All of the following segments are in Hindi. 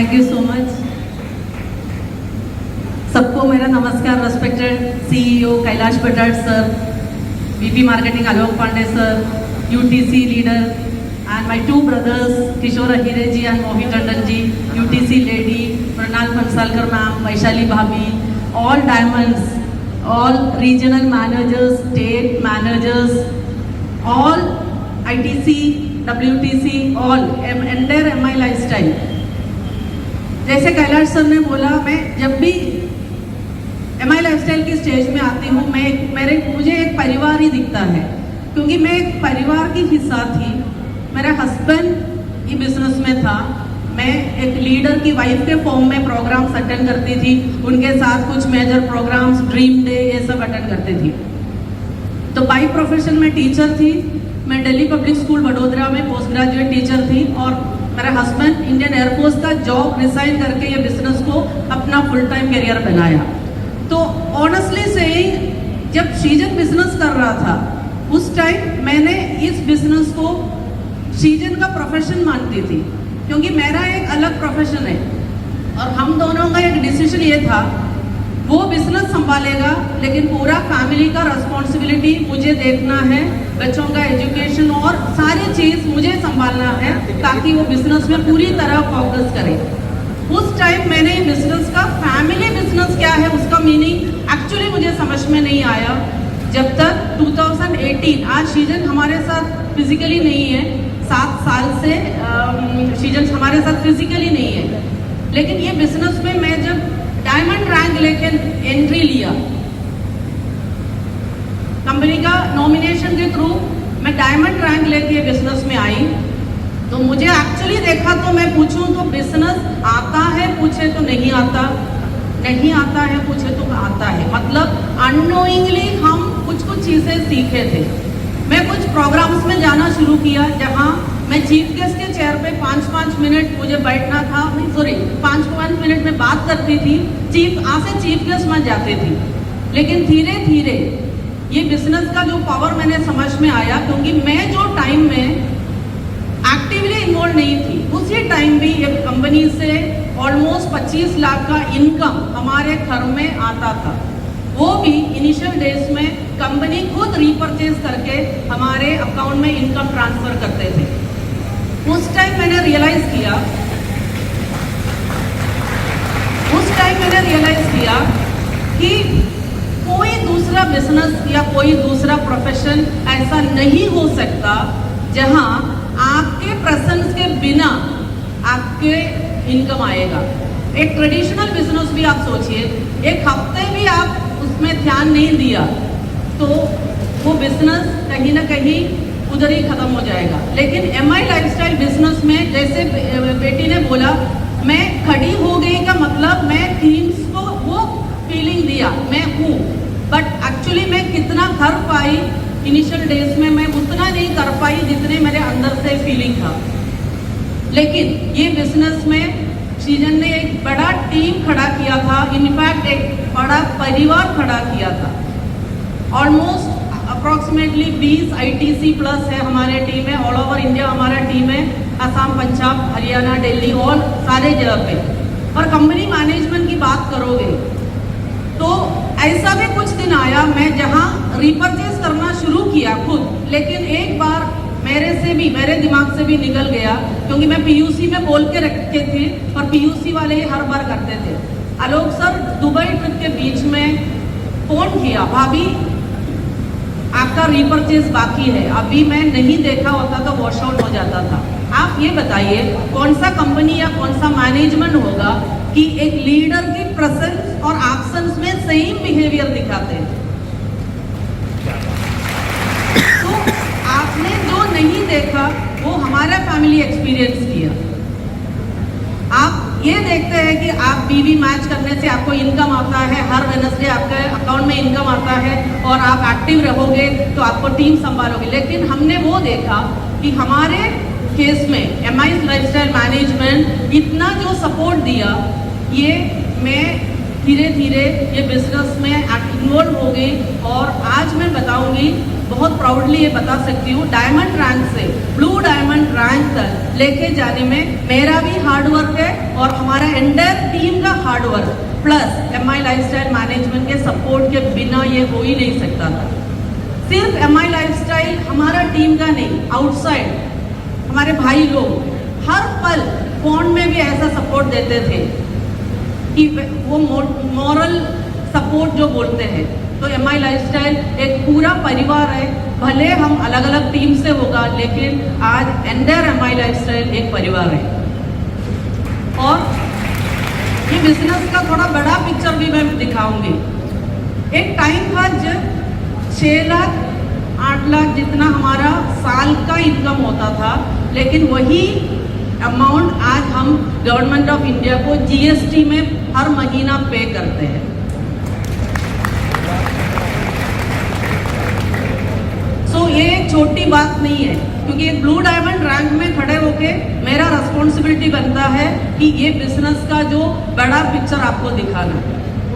Thank you so much. सबको मेरा नमस्कार। Respected CEO Kailash Bajaj sir, VP marketing Alok Pandey sir, UTC leader, and my two brothers Kishore Ahire ji and Mohit Tandon ji, UTC lady Pranal Pansalkar ma'am, Vaishali bhabhi, all diamonds, all regional managers, state managers, all ITC, WTC, all entire MI lifestyle। जैसे कैलाश सर ने बोला, मैं जब भी MI लाइफस्टाइल की स्टेज में आती हूँ मुझे एक परिवार ही दिखता है, क्योंकि मैं एक परिवार की हिस्सा थी। मेरा हस्बैंड ही बिजनेस में था, मैं एक लीडर की वाइफ के फॉर्म में प्रोग्राम्स अटेंड करती थी, उनके साथ कुछ मेजर प्रोग्राम्स, ड्रीम डे, ये सब अटेंड करती थी। तो बाई प्रोफेशन में टीचर थी, मैं दिल्ली पब्लिक स्कूल वडोदरा में पोस्ट ग्रेजुएट टीचर थी, और मेरा हस्बैंड इंडियन एयरफोर्स का जॉब रिजाइन करके ये बिजनेस को अपना फुल टाइम करियर बनाया। तो ऑनेस्टली सेइंग, जब सीजन बिजनेस कर रहा था उस टाइम मैंने इस बिजनेस को सीजन का प्रोफेशन मानती थी, क्योंकि मेरा एक अलग प्रोफेशन है और हम दोनों का एक डिसीजन ये था, वो बिजनेस संभालेगा लेकिन पूरा फैमिली का रिस्पॉन्सिबिलिटी मुझे देखना है, बच्चों का एजुकेशन और सारी चीज़ मुझे संभालना है, ताकि वो बिजनेस में पूरी तरह फोकस करे। उस टाइम मैंने बिजनेस का फैमिली बिजनेस क्या है उसका मीनिंग एक्चुअली मुझे समझ में नहीं आया, जब तक 2018, आज सीजन हमारे साथ फिजिकली नहीं है, 7 साल से सीजन हमारे साथ फिजिकली नहीं है, लेकिन ये बिजनेस में मैं जब डायमंड रैंक लेके एंट्री लिया, कंपनी का नॉमिनेशन के थ्रू मैं डायमंड रैंक लेके बिजनेस में आई, तो मुझे एक्चुअली देखा तो मैं पूछूं तो बिजनेस आता है, पूछे तो नहीं आता, नहीं आता है पूछे तो आता है, मतलब अननोइंगली हम कुछ चीज़ें सीखे थे। मैं कुछ प्रोग्राम्स में जाना शुरू किया जहां मैं चीफ गेस्ट के चेयर पे 5-5 मिनट मुझे बैठना था, 5-5 मिनट में बात करती थी, चीफ गेस्ट में जाती थी। लेकिन धीरे धीरे ये बिजनेस का जो पावर मैंने समझ में आया, क्योंकि मैं जो टाइम में एक्टिवली इन्वॉल्व नहीं थी, उसी टाइम भी एक कंपनी से ऑलमोस्ट 25 लाख का इनकम हमारे घर में आता था, वो भी इनिशियल डेज में कंपनी खुद रीपरचेज करके हमारे अकाउंट में इनकम ट्रांसफर करते थे। उस टाइम मैंने रियलाइज किया कि कोई दूसरा बिजनेस या कोई दूसरा प्रोफेशन ऐसा नहीं हो सकता जहां आपके प्रेजेंस के बिना आपके इनकम आएगा। एक ट्रेडिशनल बिजनेस भी आप सोचिए, एक हफ्ते भी आप उसमें ध्यान नहीं दिया तो वो बिजनेस कहीं ना कहीं उधर ही खत्म हो जाएगा। लेकिन MI लाइफस्टाइल बिजनेस में, जैसे बेटी ने बोला, मैं खड़ी हो गई का मतलब मैं टीम्स को वो फीलिंग दिया मैं हूँ, बट एक्चुअली मैं कितना कर पाई इनिशियल डेज में, मैं उतना नहीं कर पाई जितने मेरे अंदर से फीलिंग था। लेकिन ये बिजनेस में सीजन ने एक बड़ा टीम खड़ा किया था, इनफैक्ट एक बड़ा परिवार खड़ा किया था। ऑलमोस्ट अप्रॉक्सीमेटली 20 ITC प्लस है हमारे टीम में, ऑल ओवर इंडिया हमारा टीम है, असम, पंजाब, हरियाणा, दिल्ली, और सारे जगह पे। और कंपनी मैनेजमेंट की बात करोगे तो ऐसा भी कुछ दिन आया मैं जहां रिपर्चेज करना शुरू किया खुद, लेकिन एक बार मेरे दिमाग से भी निकल गया, क्योंकि मैं PUC में बोल के रखे थे और PUC वाले ही हर बार करते थे। आलोक सर दुबई ट्रिप के बीच में फोन किया, भाभी आपका रिपर्चेज बाकी है, अभी मैं नहीं देखा होता तो वॉश आउट हो जाता था। आप ये बताइए कौन सा कंपनी या कौन सा मैनेजमेंट होगा कि एक लीडर की प्रेजेंस और एक्शंस में सेम बिहेवियर दिखाते हैं। तो आपने जो नहीं देखा वो हमारा फैमिली एक्सपीरियंस किया। आप ये देखते हैं कि आप BV मैच करने से आपको इनकम आता है, हर वेडनेसडे आपके अकाउंट में इनकम आता है और आप एक्टिव रहोगे तो आपको टीम संभालोगे। लेकिन हमने वो देखा कि हमारे केस में MI लाइफस्टाइल मैनेजमेंट इतना जो सपोर्ट दिया, ये मैं धीरे धीरे ये बिजनेस में इन्वॉल्व हो गई, और आज मैं बताऊंगी, बहुत प्राउडली ये बता सकती हूँ, डायमंड रैंक से ब्लू डायमंड रैंक तक लेके जाने में मेरा भी हार्ड वर्क है और हमारा एंटायर टीम का hard work plus MI lifestyle management के सपोर्ट के बिना ये हो ही नहीं सकता था। सिर्फ MI लाइफस्टाइल हमारा टीम का नहीं, आउटसाइड हमारे भाई लोग हर पल फोन में भी ऐसा सपोर्ट देते थे कि वो मॉरल सपोर्ट जो बोलते हैं। तो MI लाइफस्टाइल एक पूरा परिवार है, भले हम अलग अलग टीम से होगा लेकिन आज एंटायर MI लाइफस्टाइल एक परिवार है। और ये बिजनेस का थोड़ा बड़ा पिक्चर भी मैं दिखाऊंगी। एक टाइम था जब 6 लाख 8 लाख जितना हमारा साल का इनकम होता था, लेकिन वही अमाउंट आज हम गवर्नमेंट ऑफ इंडिया को GST में हर महीना पे करते हैं। ये एक छोटी बात नहीं है, क्योंकि एक ब्लू डायमंड रैंक में खड़े होके मेरा रिस्पॉन्सिबिलिटी बनता है कि ये बिजनेस का जो बड़ा पिक्चर आपको दिखाना।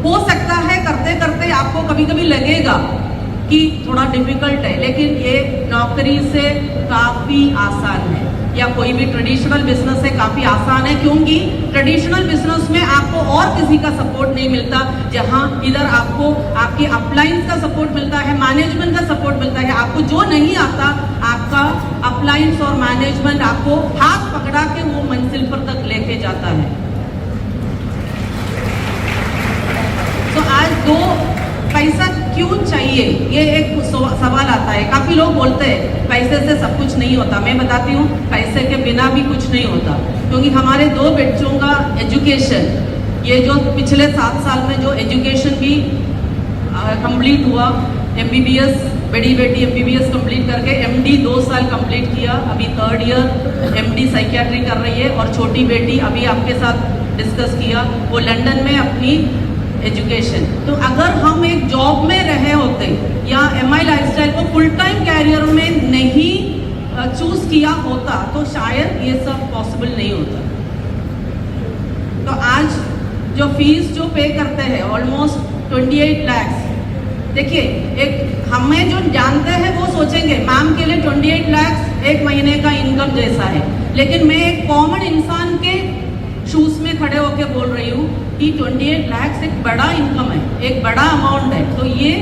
हो सकता है करते करते आपको कभी कभी लगेगा कि थोड़ा डिफिकल्ट है, लेकिन ये नौकरी से काफ़ी आसान है, या कोई भी ट्रेडिशनल बिजनेस है काफ़ी आसान है, क्योंकि ट्रेडिशनल बिजनेस में आपको और किसी का सपोर्ट नहीं मिलता, जहां इधर आपको आपके अपलाइंस का सपोर्ट मिलता है, मैनेजमेंट का सपोर्ट मिलता है। आपको जो नहीं आता आपका अपलाइंस और मैनेजमेंट आपको हाथ पकड़ा के वो मंजिल पर तक लेके जाता है। तो आज दो पैसा क्यों चाहिए, ये एक सवाल आता है। काफ़ी लोग बोलते हैं पैसे से सब कुछ नहीं होता। मैं बताती हूँ पैसे के बिना भी कुछ नहीं होता, क्योंकि हमारे 2 बच्चों का एजुकेशन, ये जो पिछले 7 साल में जो एजुकेशन भी कंप्लीट हुआ, MBBS बड़ी बेटी MBBS कंप्लीट करके MD 2 साल कंप्लीट किया, अभी 3rd ईयर MD साइकियाट्री कर रही है, और छोटी बेटी अभी आपके साथ डिस्कस किया वो लंदन में अपनी एजुकेशन। तो अगर हम एक जॉब में रहे होते या MI लाइफस्टाइल को फुल टाइम कैरियर में नहीं चूज किया होता तो शायद ये सब पॉसिबल नहीं होता। तो आज जो फीस जो पे करते हैं ऑलमोस्ट 28 लाख, देखिए एक हमें जो जानते हैं वो सोचेंगे मैम के लिए 28 लाख एक महीने का इनकम जैसा है, लेकिन मैं एक कॉमन इंसान के शूज में खड़े होकर बोल रही हूँ कि 28 लाख एक बड़ा इनकम है, एक बड़ा अमाउंट है। तो ये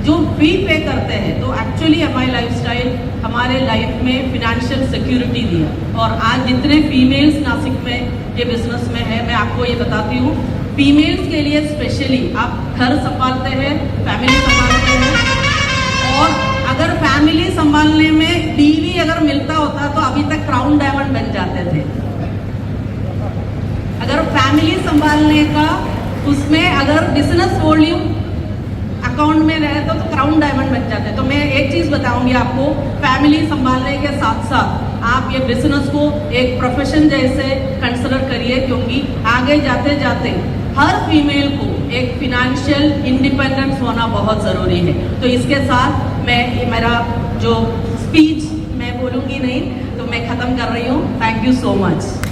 जो फी पे करते हैं तो एक्चुअली MI लाइफस्टाइल हमारे लाइफ में फिनेंशियल सिक्योरिटी दिया। और आज जितने फीमेल्स नासिक में ये बिजनेस में है, मैं आपको ये बताती हूँ, फीमेल्स के लिए स्पेशली आप घर संभालते हैं, फैमिली संभालते हैं, और अगर फैमिली संभालने में बीवी अगर मिलता होता तो अभी तक क्राउन डायमंड बन जाते थे। अगर फैमिली संभालने का उसमें अगर बिजनेस वॉल्यूम अकाउंट में रहे तो क्राउन डायमंड बन जाते हैं। तो मैं एक चीज़ बताऊंगी आपको, फैमिली संभालने के साथ साथ आप ये बिजनेस को एक प्रोफेशन जैसे कंसिडर करिए, क्योंकि आगे जाते जाते हर फीमेल को एक फिनेंशियल इंडिपेंडेंस होना बहुत ज़रूरी है। तो इसके साथ मैं मेरा जो स्पीच मैं बोलूँगी नहीं, तो मैं ख़त्म कर रही हूँ। Thank you so much.